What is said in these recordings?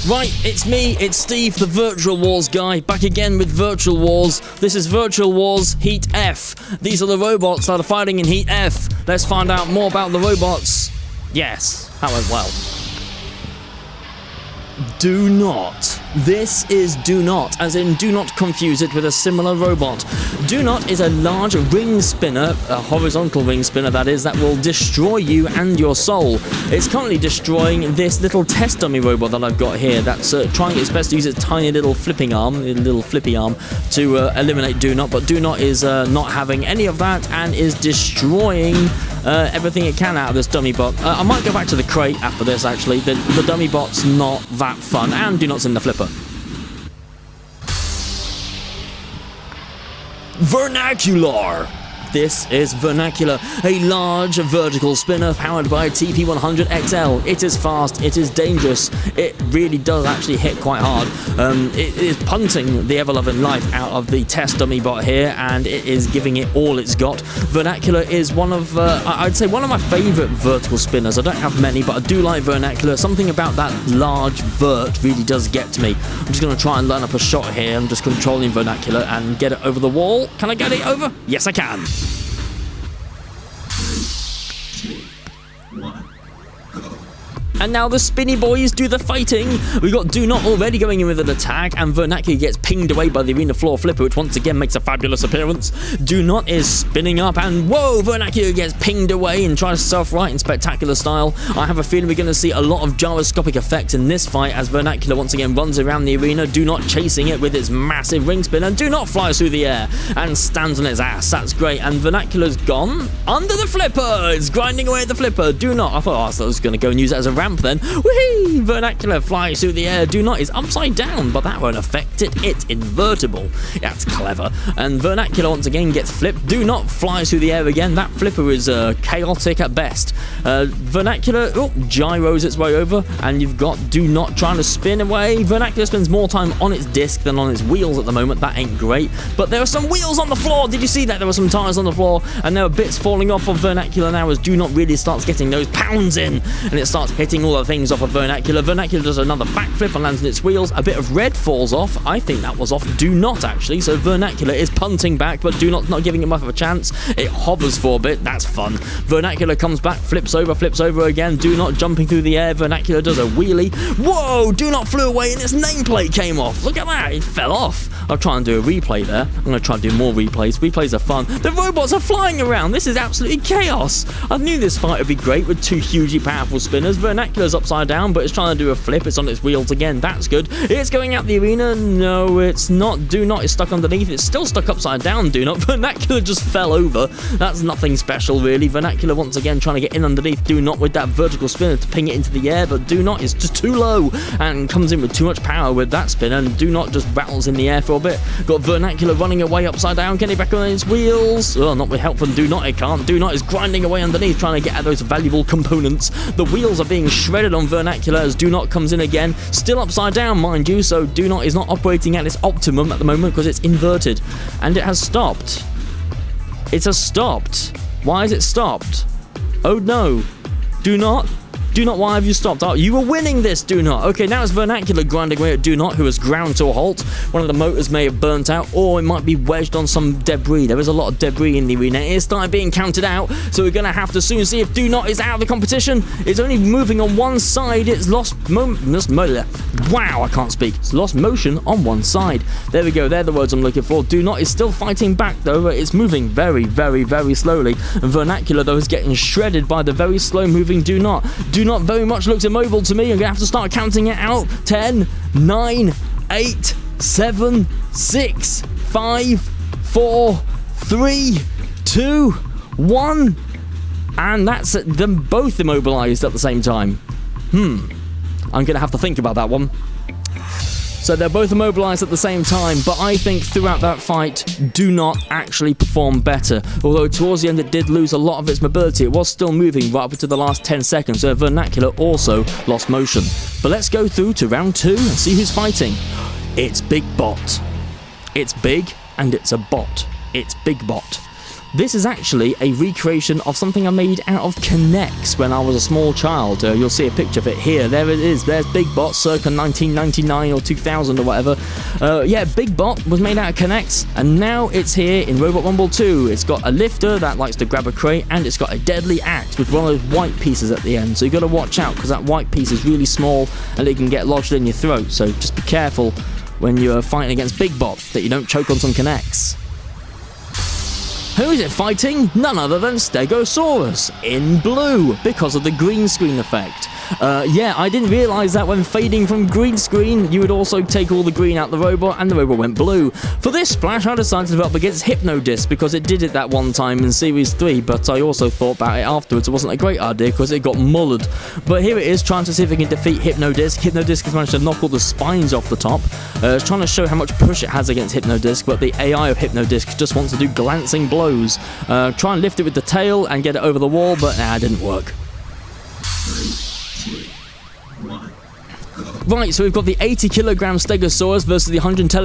Right, it's me, it's Steve, the Virtual Wars guy, back again with Virtual Wars. This is Virtual Wars Heat F. These are the robots that are fighting in Heat F. Let's find out more about the robots. Yes, that went well. Do not. This is Do Not, as in do not confuse it with a similar robot. Do Not is a large ring spinner, a horizontal ring spinner that is, that will destroy you and your soul. It's currently destroying this little test dummy robot that I've got here that's trying its best to use its tiny little flippy arm to eliminate Do Not, but Do Not is not having any of that and is destroying everything it can out of this dummy bot. I might go back to the crate after this, actually. The dummy bot's not that fun, and Do Not's in the flipper. Vernacular! This is Vernacular, a large vertical spinner powered by TP100XL. It is fast, it is dangerous, it really does actually hit quite hard. It is punting the ever-loving life out of the test dummy bot here, and it is giving it all it's got. Vernacular is one of, I'd say one of my favourite vertical spinners. I don't have many, but I do like Vernacular. Something about that large vert really does get to me. I'm just going to try and line up a shot here. I'm just controlling Vernacular and get it over the wall. Can I get it over? Yes, I can. And now the spinny boys do the fighting. We've got Do Not already going in with an attack, and Vernacular gets pinged away by the arena floor flipper, which once again makes a fabulous appearance. Do Not is spinning up, and whoa, Vernacular gets pinged away and tries to self-right in spectacular style. I have a feeling we're going to see a lot of gyroscopic effects in this fight as Vernacular once again runs around the arena, Do Not chasing it with its massive ring spin, and Do Not flies through the air and stands on its ass. That's great, and Vernacular's gone under the flipper. It's grinding away at the flipper. Do Not, I thought I was going to go and use it as a ramp then. Whee! Vernacular flies through the air. Do Not is upside down, but that won't affect it. It's invertible. That's clever. And Vernacular once again gets flipped. Do Not flies through the air again. That flipper is chaotic at best. Vernacular gyros its way over, and you've got Do Not trying to spin away. Vernacular spends more time on its disc than on its wheels at the moment. That ain't great. But there are some wheels on the floor. Did you see that? There were some tires on the floor, and there are bits falling off of Vernacular now as Do Not really starts getting those pounds in, and it starts hitting all the things off of Vernacular. Vernacular does another backflip and lands on its wheels. A bit of red falls off. I think that was off Do Not, actually. So Vernacular is punting back, but Do Not's not giving it much of a chance. It hovers for a bit. That's fun. Vernacular comes back, flips over again. Do Not jumping through the air. Vernacular does a wheelie. Whoa! Do Not flew away and its nameplate came off. Look at that. It fell off. I'll try and do a replay there. I'm going to try and do more replays. Replays are fun. The robots are flying around. This is absolutely chaos. I knew this fight would be great with two hugely powerful spinners. Vernacular's upside down, but it's trying to do a flip. It's on its wheels again. That's good. It's going out the arena. No, it's not. Do Not is stuck underneath. It's still stuck upside down. Do Not. Vernacular just fell over. That's nothing special, really. Vernacular once again trying to get in underneath Do Not with that vertical spinner to ping it into the air, but Do Not is just too low and comes in with too much power with that spin, and Do Not just rattles in the air for a bit. Got Vernacular running away upside down, getting back on its wheels. Oh, not with help from Do Not, it can't. Do Not is grinding away underneath, trying to get at those valuable components. The wheels are being shredded on Vernacular as Do Not comes in again. Still upside down, mind you, so Do Not is not operating at its optimum at the moment because it's inverted. And it has stopped. It has stopped. Why has it stopped? Oh no. Do Not, why have you stopped? Oh, you were winning this, Do Not. Okay, now it's Vernacular grinding away at Do Not, who has ground to a halt. One of the motors may have burnt out, or it might be wedged on some debris. There is a lot of debris in the arena. It is starting being counted out, so we're going to have to soon see if Do Not is out of the competition. It's only moving on one side. It's lost wow, I can't speak. It's lost motion on one side. There we go. They're the words I'm looking for. Do Not is still fighting back, though. It's moving very, very, very slowly. And Vernacular, though, is getting shredded by the very slow-moving Do Not. Do Not very much looks immobile to me. I'm going to have to start counting it out. 10, 9, 8, 7, 6, 5, 4, 3, 2, 1. And that's them both immobilized at the same time. I'm going to have to think about that one. So they're both immobilized at the same time, but I think throughout that fight, Do Not actually perform better. Although towards the end it did lose a lot of its mobility, it was still moving right up to the last 10 seconds, so Vernacular also lost motion. But let's go through to round 2 and see who's fighting. It's Big Bot. It's big and it's a bot. It's Big Bot. This is actually a recreation of something I made out of Kinects when I was a small child. You'll see a picture of it here. There it is. There's Big Bot circa 1999 or 2000 or whatever. Yeah, Big Bot was made out of Kinects, and now it's here in Robot Rumble 2. It's got a lifter that likes to grab a crate, and it's got a deadly axe with one of those white pieces at the end. So you've got to watch out, because that white piece is really small and it can get lodged in your throat. So just be careful when you're fighting against Big Bot that you don't choke on some Kinects. Who is it fighting? None other than Stegosaurus in blue because of the green screen effect. Yeah, I didn't realise that when fading from green screen, you would also take all the green out the robot and the robot went blue. For this splash, I decided to develop against Hypnodisc because it did it that one time in Series 3, but I also thought about it afterwards. It wasn't a great idea because it got mullered. But here it is, trying to see if it can defeat Hypnodisc. Hypnodisc has managed to knock all the spines off the top. It's trying to show how much push it has against Hypnodisc, but the AI of Hypnodisc just wants to do glancing blows. Try and lift it with the tail and get it over the wall, but it didn't work. Right, so we've got the 80 kilogram Stegosaurus versus the 110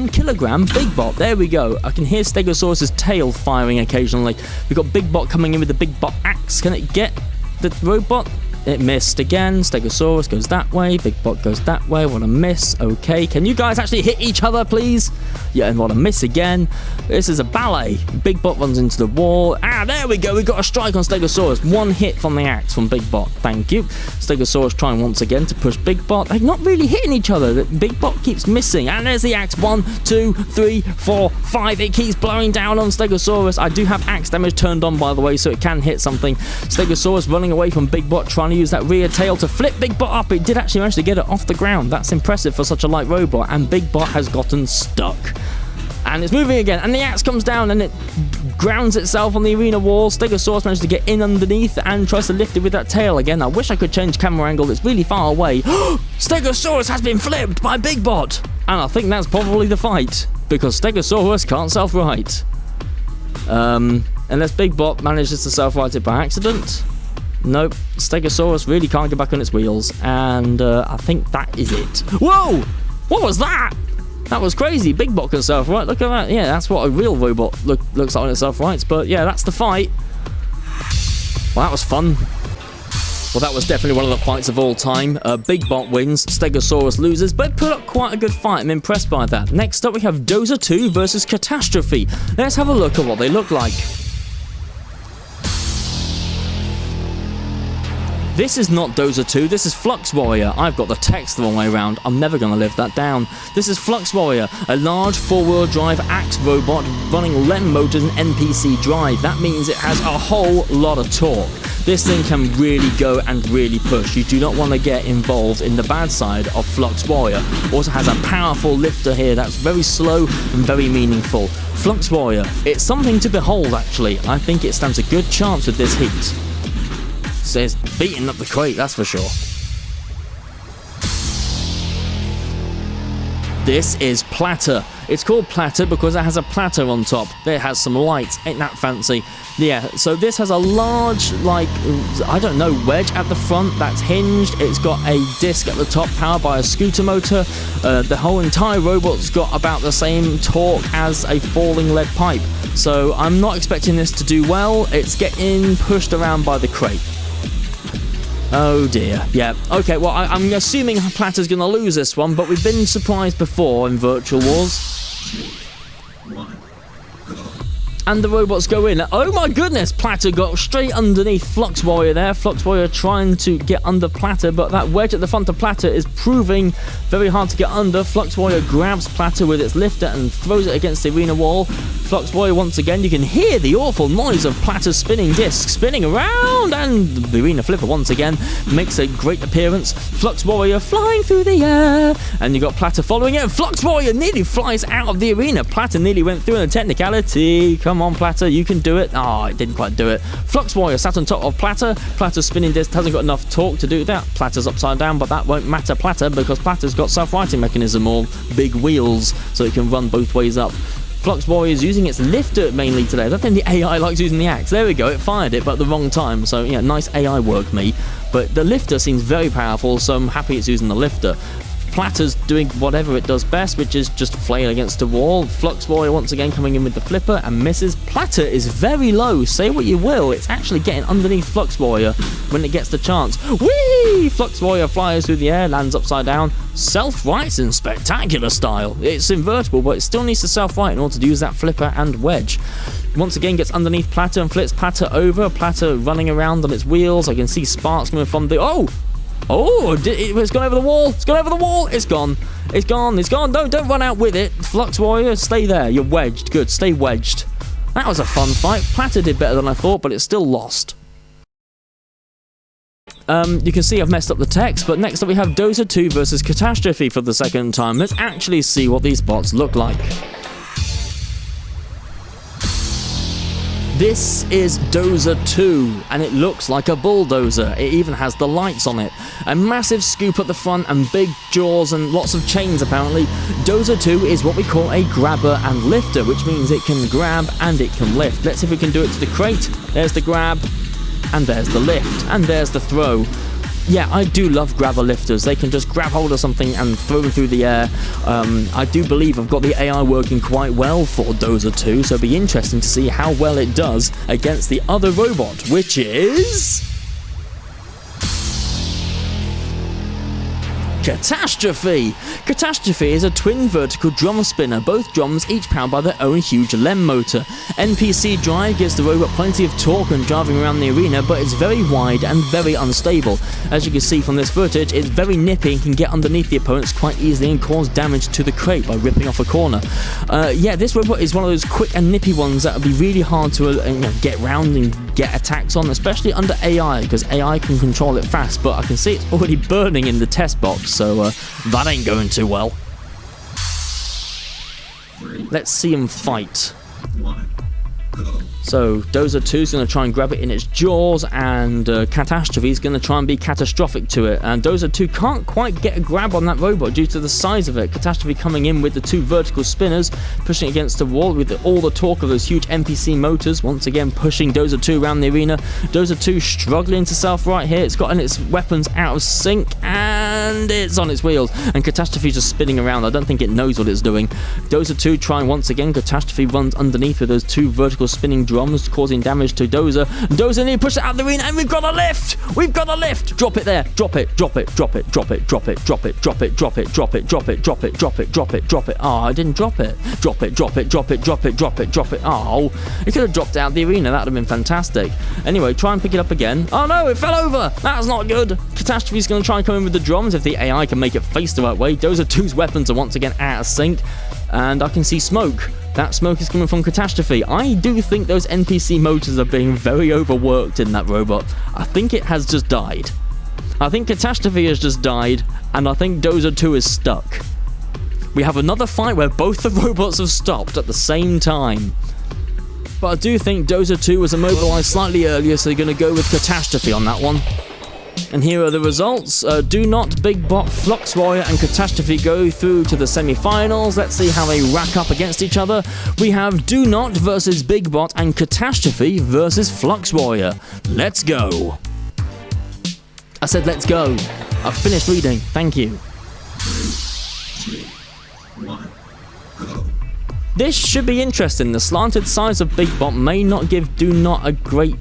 kilogram Big Bot. There we go. I can hear Stegosaurus's tail firing occasionally. We've got Big Bot coming in with the Big Bot axe. Can it get the robot? It missed again. Stegosaurus goes that way. Big Bot goes that way. What a miss. Okay, can you guys actually hit each other, please? Yeah, and what a miss again. This is a ballet. Big Bot runs into the wall. There we go. We got a strike on Stegosaurus. One hit from the axe from Big Bot. Thank you. Stegosaurus trying once again to push Big Bot. They're not really hitting each other. Big Bot keeps missing. And there's the axe. 1, 2, 3, 4, 5. It keeps blowing down on Stegosaurus. I do have axe damage turned on, by the way, so it can hit something. Stegosaurus running away from Big Bot, trying to use that rear tail to flip Big Bot up. It did actually manage to get it off the ground. That's impressive for such a light robot, and Big Bot has gotten stuck. And it's moving again, and the axe comes down and it grounds itself on the arena wall. Stegosaurus managed to get in underneath and tries to lift it with that tail again. I wish I could change camera angle, it's really far away. Stegosaurus has been flipped by Big Bot! And I think that's probably the fight, because Stegosaurus can't self-right. Unless Big Bot manages to self-right it by accident. Nope, Stegosaurus really can't get back on its wheels, and I think that is it. Whoa! What was that? That was crazy. Big Bot can self-right. Look at that. Yeah, that's what a real robot looks like when it self-rights. But yeah, that's the fight. Well, that was fun. Well, that was definitely one of the fights of all time. Big Bot wins, Stegosaurus loses, but it put up quite a good fight. I'm impressed by that. Next up, we have Dozer 2 versus Catastrophe. Let's have a look at what they look like. This is not Dozer 2, this is Flux Warrior. I've got the text the wrong way around. I'm never going to live that down. This is Flux Warrior, a large four-wheel drive axe robot running LEM motors and NPC drive. That means it has a whole lot of torque. This thing can really go and really push. You do not want to get involved in the bad side of Flux Warrior. Also has a powerful lifter here that's very slow and very meaningful. Flux Warrior, it's something to behold actually. I think it stands a good chance with this heat. Says beating up the crate, that's for sure. This is Platter. It's called Platter because it has a platter on top. It has some lights. Ain't that fancy? Yeah, so this has a large, like, I don't know, wedge at the front that's hinged. It's got a disc at the top powered by a scooter motor. The whole entire robot's got about the same torque as a falling lead pipe. So I'm not expecting this to do well. It's getting pushed around by the crate. Oh dear. Yeah. Okay, well, I'm assuming Platter's going to lose this one, but we've been surprised before in Virtual Wars. And the robots go in. Oh my goodness, Platter got straight underneath Flux Warrior there. Flux Warrior trying to get under Platter, but that wedge at the front of Platter is proving very hard to get under. Flux Warrior grabs Platter with its lifter and throws it against the arena wall. Flux Warrior once again, you can hear the awful noise of Platter's spinning disc spinning around, and the arena flipper once again makes a great appearance. Flux Warrior flying through the air, and you got Platter following it, and Flux Warrior nearly flies out of the arena. Platter nearly went through in a technicality. Come on, Platter, you can do it. Oh, it didn't quite do it. Flux Warrior sat on top of Platter. Platter's spinning disc hasn't got enough torque to do that. Platter's upside down, but that won't matter Platter because Platter's got self-righting mechanism or big wheels, so it can run both ways up. Flux Warrior is using its lifter mainly today. I don't think the AI likes using the axe. There we go, it fired it, but at the wrong time. So, yeah, nice AI work, me. But the lifter seems very powerful, so I'm happy it's using the lifter. Platter's doing whatever it does best, which is just flail against the wall. Flux Warrior once again coming in with the flipper and misses. Platter is very low. Say what you will, it's actually getting underneath Flux Warrior when it gets the chance. Whee! Flux Warrior flies through the air, lands upside down. Self-rights in spectacular style. It's invertible, but it still needs to self-right in order to use that flipper and wedge. Once again gets underneath Platter and flips Platter over. Platter running around on its wheels. I can see sparks coming from the... it's gone over the wall. It's gone over the wall. It's gone. It's gone. It's gone. Don't run out with it. Flux Warrior, stay there. You're wedged. Good. Stay wedged. That was a fun fight. Platter did better than I thought, but it still lost. You can see I've messed up the text, but next up we have Dozer 2 versus Catastrophe for the second time. Let's actually see what these bots look like. This is Dozer 2, and it looks like a bulldozer. It even has the lights on it. A massive scoop at the front and big jaws and lots of chains apparently. Dozer 2 is what we call a grabber and lifter, which means it can grab and it can lift. Let's see if we can do it to the crate. There's the grab, and there's the lift, and there's the throw. Yeah, I do love grabber lifters. They can just grab hold of something and throw them through the air. I do believe I've got the AI working quite well for Dozer 2, so it'll be interesting to see how well it does against the other robot, which is... Catastrophe! Catastrophe is a twin vertical drum spinner, both drums each powered by their own huge LEM motor. NPC drive gives the robot plenty of torque when driving around the arena, but it's very wide and very unstable. As you can see from this footage, it's very nippy and can get underneath the opponents quite easily and cause damage to the crate by ripping off a corner. Yeah, this robot is one of those quick and nippy ones that would be really hard to get round and get attacks on, especially under AI, because AI can control it fast, but I can see it's already burning in the test box, so that ain't going too well. Let's see him fight. So Dozer 2 is going to try and grab it in its jaws, and Catastrophe is going to try and be catastrophic to it. And Dozer 2 can't quite get a grab on that robot due to the size of it. Catastrophe coming in with the two vertical spinners, pushing against the wall with all the torque of those huge NPC motors, once again pushing Dozer 2 around the arena. Dozer 2 struggling to self-right here. It's gotten its weapons out of sync, and it's on its wheels. And Catastrophe just spinning around. I don't think it knows what it's doing. Dozer 2 trying once again. Catastrophe runs underneath with those two vertical spinning drums, causing damage to Dozer. Dozer nearly pushed it out of the arena, and we've got a lift! We've got a lift! Drop it there. Drop it, drop it, drop it, drop it, drop it, drop it, drop it, drop it, drop it, drop it, drop it, drop it, drop it, drop it. Oh, I didn't drop it. Drop it, drop it, drop it, drop it, drop it, drop it. Oh, it could have dropped out of the arena. That would have been fantastic. Anyway, try and pick it up again. Oh no, it fell over! That's not good. Catastrophe's going to try and come in with the drums if the AI can make it face the right way. Dozer 2's weapons are once again out of sync, and I can see smoke. That smoke is coming from Catastrophe. I do think those NPC motors are being very overworked in that robot. I think it has just died. I think Catastrophe has just died, and I think Dozer 2 is stuck. We have another fight where both the robots have stopped at the same time. But I do think Dozer 2 was immobilized slightly earlier, so they're going to go with Catastrophe on that one. And here are the results. Do Not, Big Bot, Flux Warrior and Catastrophe go through to the semi-finals. Let's see how they rack up against each other. We have Do Not versus Big Bot and Catastrophe versus Flux Warrior. Let's go. I said let's go. I've finished reading. Thank you. 3, 2, 1, go. This should be interesting. The slanted size of Big Bot may not give Do Not a great,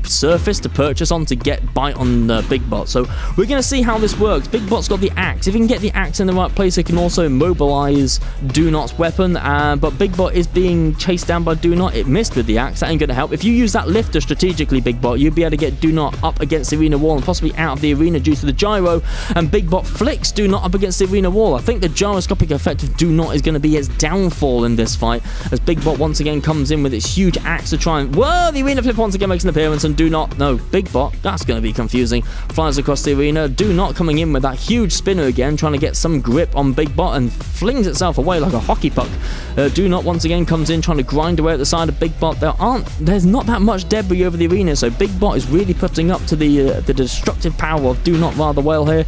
surface to purchase on to get bite on Big Bot. So we're going to see how this works. Big Bot's got the axe. If he can get the axe in the right place, it can also immobilize Do Not's weapon. But Big Bot is being chased down by Do Not. It missed with the axe. That ain't going to help. If you use that lifter strategically, Big Bot, you'll be able to get Do Not up against the arena wall and possibly out of the arena due to the gyro. And Big Bot flicks Do Not up against the arena wall. I think the gyroscopic effect of Do Not is going to be its downfall in this fight, as Big Bot once again comes in with its huge axe to try and... Whoa! The arena flip once again makes an appearance, and Do Not... No, Big Bot, that's going to be confusing. Flies across the arena. Do Not coming in with that huge spinner again, trying to get some grip on Big Bot, and flings itself away like a hockey puck. Do Not once again comes in, trying to grind away at the side of Big Bot. There's not that much debris over the arena, so Big Bot is really putting up to the destructive power of Do Not rather well here.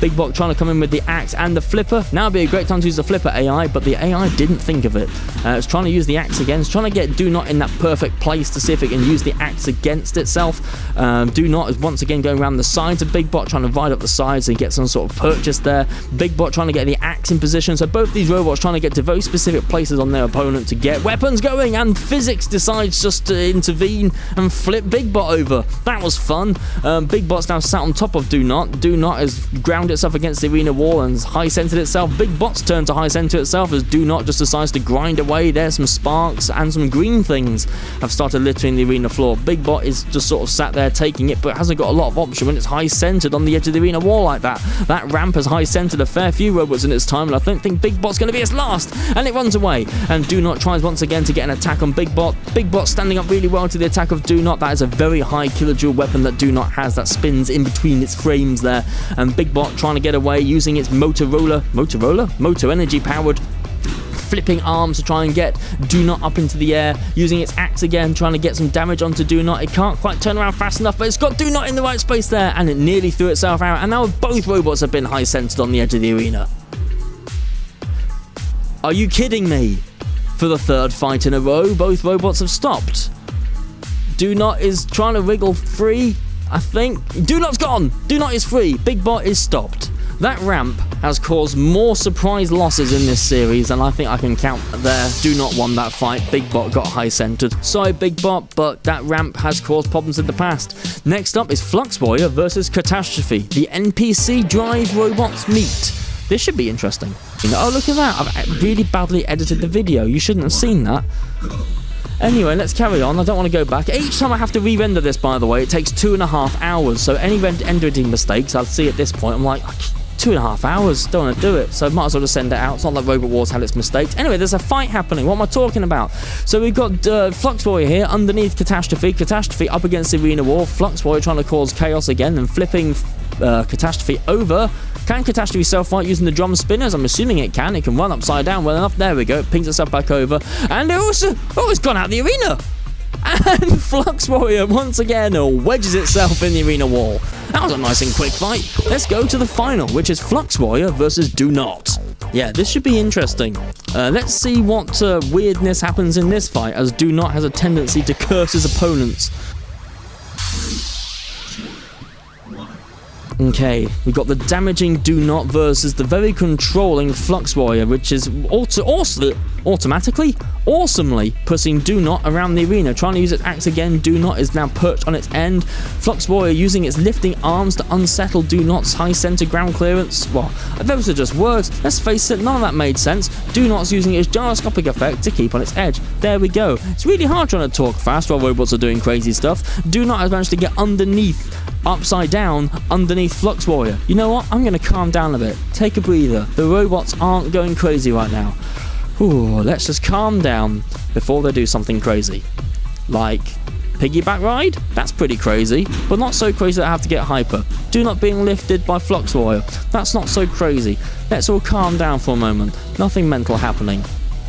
Big Bot trying to come in with the axe and the flipper. Now would be a great time to use the flipper AI, but the AI didn't think of it. It's trying to use the axe again. It's trying to get Do Not in that perfect place to see if it can use the axe against itself. Do Not is once again going around the sides of Big Bot, trying to ride up the sides and get some sort of purchase there. Big Bot trying to get the axe in position. So both these robots trying to get to very specific places on their opponent to get weapons going, and Physics decides just to intervene and flip Big Bot over. That was fun. Big Bot's now sat on top of Do Not. Do Not has ground itself against the arena wall and high-centered itself. Big Bot's turn to high-center itself as Do Not just decides to grind away. There's some sparks and some green things have started littering the arena floor. Big Bot is just sort of sat there taking it, but hasn't got a lot of option when it's high-centered on the edge of the arena wall like that. That ramp has high-centered a fair few robots in its time, and I don't think Big Bot's going to be its last. And it runs away, and Do Not tries once again to get an attack on Big Bot. Big Bot standing up really well to the attack of Do Not. That is a very high kilojoule weapon that Do Not has that spins in between its frames there. And Big Bot trying to get away using its motor energy powered flipping arms to try and get Do Not up into the air, using its axe again, trying to get some damage onto Do Not. It can't quite turn around fast enough, but it's got Do Not in the right space there, and it nearly threw itself out, and now both robots have been high-centered on the edge of the arena. Are you kidding me? For the third fight in a row, both robots have stopped. Do Not is trying to wriggle free, I think. Do Not's gone! Do Not is free. Big Bot is stopped. That ramp has caused more surprise losses in this series, and I think I can count there. Do Not won that fight. Big Bot got high-centered. Sorry, Big Bot, but that ramp has caused problems in the past. Next up is Flux Warrior versus Catastrophe. The NPC drive robots meet. This should be interesting. Oh, look at that. I've really badly edited the video. You shouldn't have seen that. Anyway, let's carry on. I don't want to go back. Each time I have to re-render this, by the way, it takes 2.5 hours. So any editing mistakes I'll see at this point, I'm like, 2.5 hours, don't want to do it, so might as well just send it out. It's not like Robot Wars had its mistakes. Anyway, there's a fight happening. What am I talking about? So we've got Flux Warrior here underneath Catastrophe. Catastrophe up against the arena wall. Flux Warrior trying to cause chaos again and flipping Catastrophe over. Can Catastrophe self-fight using the drum spinners? I'm assuming it can. It can run upside down well enough. There we go. It pings itself back over. And it's gone out the arena. And Flux Warrior once again wedges itself in the arena wall. That was a nice and quick fight. Let's go to the final, which is Flux Warrior versus Do Not. Yeah, this should be interesting. Let's see what weirdness happens in this fight, as Do Not has a tendency to curse his opponents. Okay, we've got the damaging Do Not versus the very controlling Flux Warrior, which is awesomely pushing Do Not around the arena. Trying to use its axe again, Do Not is now perched on its end. Flux Warrior using its lifting arms to unsettle Do Not's high center ground clearance. Well, those are just words. Let's face it, none of that made sense. Do Not's using its gyroscopic effect to keep on its edge. There we go. It's really hard trying to talk fast while robots are doing crazy stuff. Do Not has managed to get upside down underneath Flux Warrior. You know what? I'm going to calm down a bit. Take a breather. The robots aren't going crazy right now. Ooh, let's just calm down before they do something crazy. Like piggyback ride? That's pretty crazy, but not so crazy that I have to get hyper. Do Not being lifted by Flux Warrior. That's not so crazy. Let's all calm down for a moment. Nothing mental happening.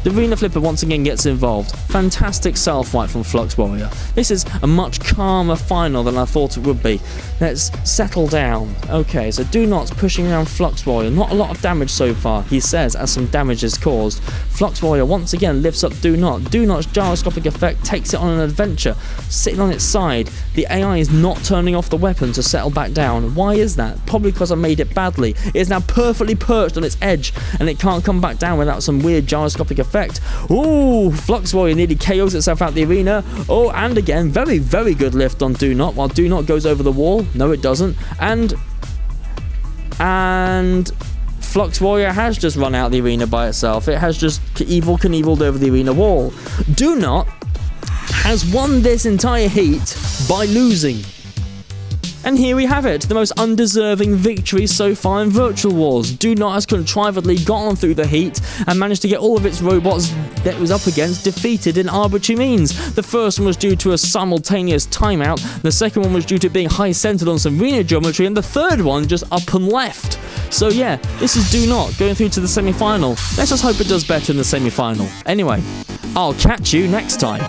The Arena Flipper once again gets involved. Fantastic self-fight from Flux Warrior. This is a much calmer final than I thought it would be. Let's settle down. Okay, so Do Not's pushing around Flux Warrior. Not a lot of damage so far, he says, as some damage is caused. Flux Warrior once again lifts up Do Not. Do Not's gyroscopic effect takes it on an adventure. Sitting on its side, the AI is not turning off the weapon to settle back down. Why is that? Probably because I made it badly. It is now perfectly perched on its edge, and it can't come back down without some weird gyroscopic effect. Ooh, Flux Warrior nearly KOs itself out the arena. Oh, and again, very, very good lift on Do Not, while Do Not goes over the wall. No, it doesn't. And Flux Warrior has just run out the arena by itself. It has just Knieveled over the arena wall. Do Not has won this entire heat by losing. And here we have it, the most undeserving victory so far in Virtual Wars. Do Not has contrivedly gotten through the heat and managed to get all of its robots that it was up against defeated in arbitrary means. The first one was due to a simultaneous timeout, the second one was due to being high-centered on some arena geometry, and the third one just up and left. So yeah, this is Do Not going through to the semi-final. Let's just hope it does better in the semi-final. Anyway, I'll catch you next time.